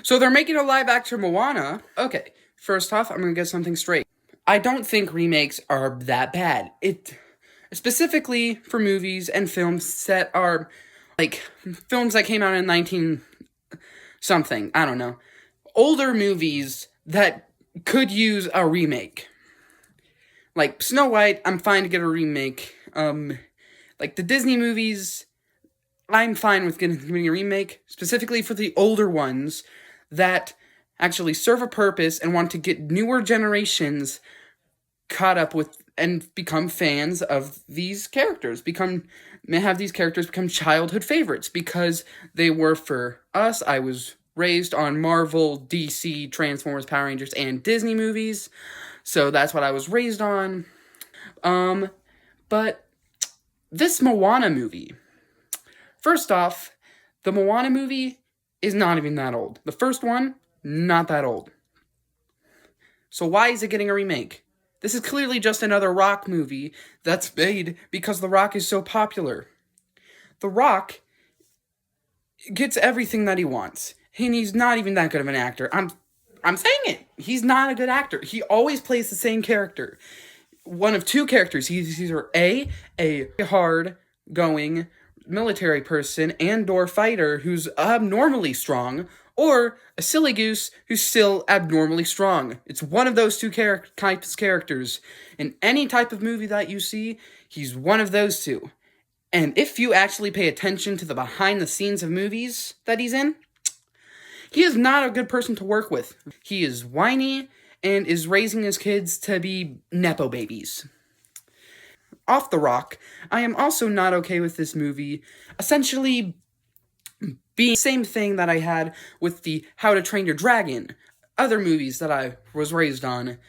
So they're making a live-action Moana? Okay, first off, I'm gonna get something straight. I don't think remakes are that bad. Specifically for movies and films that are, like, films that came out in 19 something, I don't know. Older movies that could use a remake. Like, Snow White, I'm fine to get a remake. Like, the Disney movies, I'm fine with getting a remake, specifically for the older ones that actually serve a purpose and want to get newer generations caught up with and become fans of these characters, have these characters become childhood favorites because they were for us. I was raised on Marvel, DC, Transformers, Power Rangers, and Disney movies, so that's what I was raised on. But this Moana movie, first off, the Moana movie is not even that old. The first one, not that old. So why is it getting a remake? This is clearly just another Rock movie that's made because The Rock is so popular. The Rock gets everything that he wants, and he's not even that good of an actor. I'm saying it. He's not a good actor. He always plays the same character. One of two characters. He's either a hard-going military person and/or fighter who's abnormally strong, or a silly goose who's still abnormally strong. It's one of those two types of characters. In any type of movie that you see, he's one of those two. And if you actually pay attention to the behind-the-scenes of movies that he's in, he is not a good person to work with. He is whiny and is raising his kids to be Nepo babies. Off the Rock, I am also not okay with this movie essentially being the same thing that I had with the How to Train Your Dragon, other movies that I was raised on.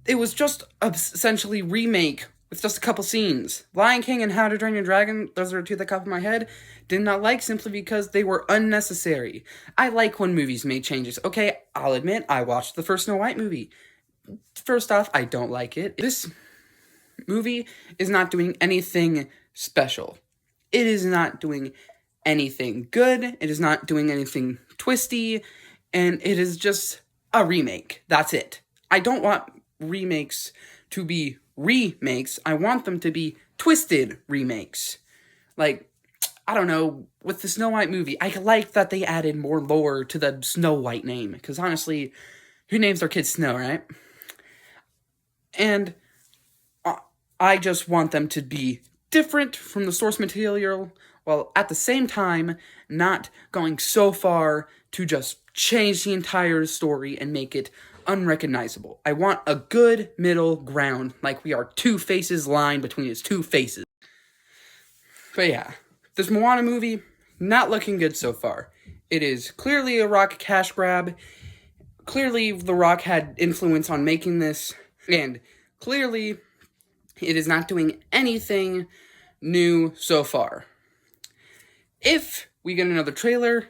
It was just essentially remake with just a couple scenes. Lion King and How to Train Your Dragon, those are two that come up in my head, did not like simply because they were unnecessary. I like when movies made changes. Okay, I'll admit, I watched the first Snow White movie. First off, I don't like it. This movie is not doing anything special. It is not doing anything good. It is not doing anything twisty. And it is just a remake. That's it. I don't want remakes to be remakes. I want them to be twisted remakes. Like, I don't know, with the Snow White movie, I like that they added more lore to the Snow White name. Because honestly, who names their kid Snow, right? And I just want them to be different from the source material, while at the same time not going so far to just change the entire story and make it unrecognizable. I want a good middle ground, like we are two faces lined between his two faces. But yeah, this Moana movie, not looking good so far. It is clearly a Rock cash grab. Clearly, The Rock had influence on making this, and clearly, it is not doing anything new so far. If we get another trailer,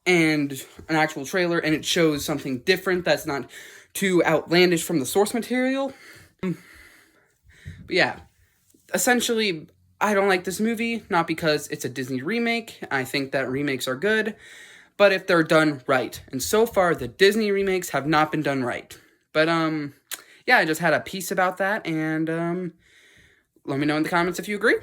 and an actual trailer, and it shows something different that's not too outlandish from the source material, but yeah, essentially, I don't like this movie, not because it's a Disney remake. I think that remakes are good, but if they're done right. And so far, the Disney remakes have not been done right. But, yeah, I just had a piece about that, and, let me know in the comments if you agree.